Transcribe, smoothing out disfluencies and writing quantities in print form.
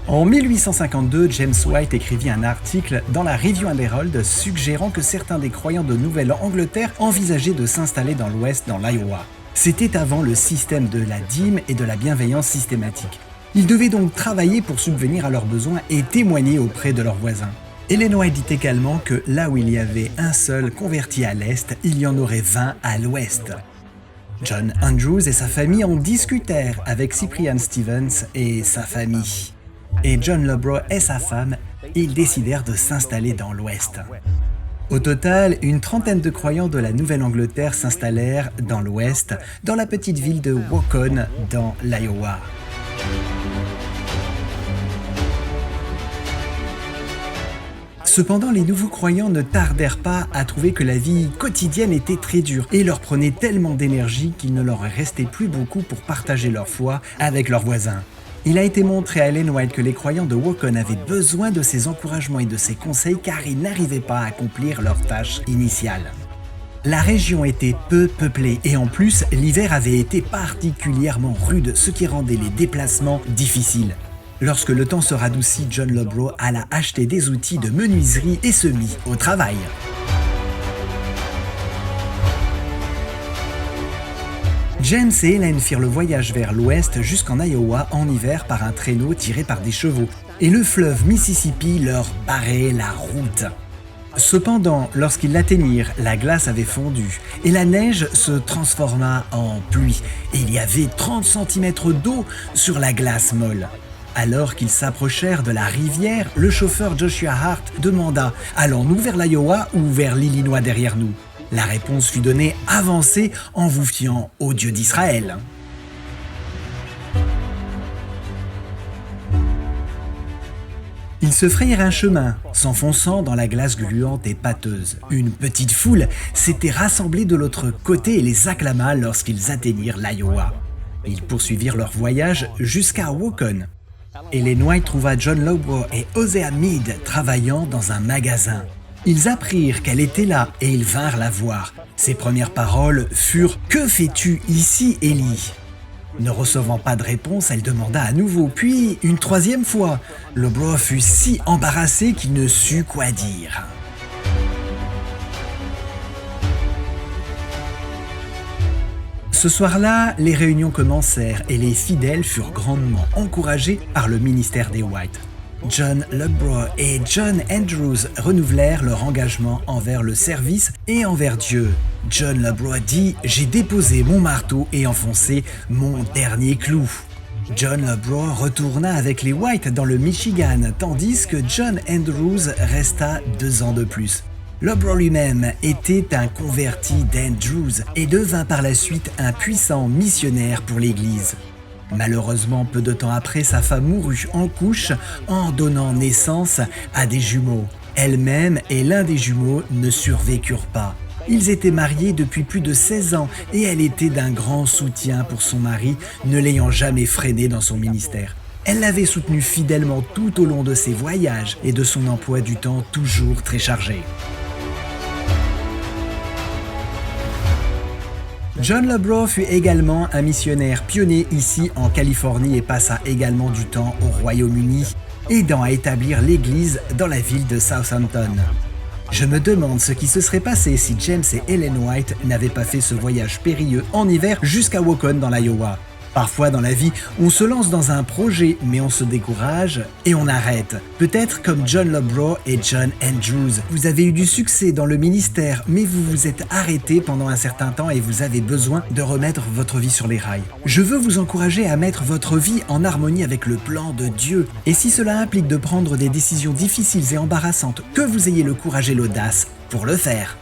En 1852, James White écrivit un article dans la Review and Herald suggérant que certains des croyants de Nouvelle-Angleterre envisageaient de s'installer dans l'Ouest, dans l'Iowa. C'était avant le système de la dîme et de la bienveillance systématique. Ils devaient donc travailler pour subvenir à leurs besoins et témoigner auprès de leurs voisins. Ellen White dit également que là où il y avait un seul converti à l'Est, il y en aurait 20 à l'Ouest. John Andrews et sa famille en discutèrent avec Cyprian Stevens et sa famille. Et John Lobrow et sa femme, ils décidèrent de s'installer dans l'Ouest. Au total, une trentaine de croyants de la Nouvelle-Angleterre s'installèrent dans l'Ouest, dans la petite ville de Waukon, dans l'Iowa. Cependant, les nouveaux croyants ne tardèrent pas à trouver que la vie quotidienne était très dure et leur prenait tellement d'énergie qu'il ne leur restait plus beaucoup pour partager leur foi avec leurs voisins. Il a été montré à Ellen White que les croyants de Waukon avaient besoin de ses encouragements et de ses conseils car ils n'arrivaient pas à accomplir leur tâche initiale. La région était peu peuplée et en plus, l'hiver avait été particulièrement rude, ce qui rendait les déplacements difficiles. Lorsque le temps se radoucit, John Lobrow alla acheter des outils de menuiserie et se mit au travail. James et Ellen firent le voyage vers l'ouest jusqu'en Iowa en hiver par un traîneau tiré par des chevaux, et le fleuve Mississippi leur barrait la route. Cependant, lorsqu'ils l'atteignirent, la glace avait fondu et la neige se transforma en pluie, et il y avait 30 cm d'eau sur la glace molle. Alors qu'ils s'approchèrent de la rivière, le chauffeur Joshua Hart demanda « Allons-nous vers l'Iowa ou vers l'Illinois derrière nous ?» La réponse fut donnée « Avancez en vous fiant au Dieu d'Israël ». Ils se frayèrent un chemin, s'enfonçant dans la glace gluante et pâteuse. Une petite foule s'était rassemblée de l'autre côté et les acclama lorsqu'ils atteignirent l'Iowa. Ils poursuivirent leur voyage jusqu'à Waukon. Ellen White trouva John Lobrow et Hosea Mead travaillant dans un magasin. Ils apprirent qu'elle était là et ils vinrent la voir. Ses premières paroles furent « Que fais-tu ici, Ellie ?» Ne recevant pas de réponse, elle demanda à nouveau, puis une troisième fois. Lobrow fut si embarrassé qu'il ne sut quoi dire. Ce soir-là, les réunions commencèrent et les fidèles furent grandement encouragés par le ministère des White. John Lobrow et John Andrews renouvelèrent leur engagement envers le service et envers Dieu. John Lobrow dit « J'ai déposé mon marteau et enfoncé mon dernier clou ». John Lobrow retourna avec les White dans le Michigan, tandis que John Andrews resta 2 ans de plus. Lobrow lui-même était un converti d'Andrews et devint par la suite un puissant missionnaire pour l'Église. Malheureusement, peu de temps après, sa femme mourut en couche en donnant naissance à des jumeaux. Elle-même et l'un des jumeaux ne survécurent pas. Ils étaient mariés depuis plus de 16 ans et elle était d'un grand soutien pour son mari, ne l'ayant jamais freiné dans son ministère. Elle l'avait soutenu fidèlement tout au long de ses voyages et de son emploi du temps toujours très chargé. John Lobrow fut également un missionnaire pionnier ici en Californie et passa également du temps au Royaume-Uni, aidant à établir l'église dans la ville de Southampton. Je me demande ce qui se serait passé si James et Ellen White n'avaient pas fait ce voyage périlleux en hiver jusqu'à Waukon dans l'Iowa. Parfois dans la vie, on se lance dans un projet, mais on se décourage et on arrête. Peut-être comme John Lobrow et John Andrews. Vous avez eu du succès dans le ministère, mais vous vous êtes arrêté pendant un certain temps et vous avez besoin de remettre votre vie sur les rails. Je veux vous encourager à mettre votre vie en harmonie avec le plan de Dieu. Et si cela implique de prendre des décisions difficiles et embarrassantes, que vous ayez le courage et l'audace pour le faire.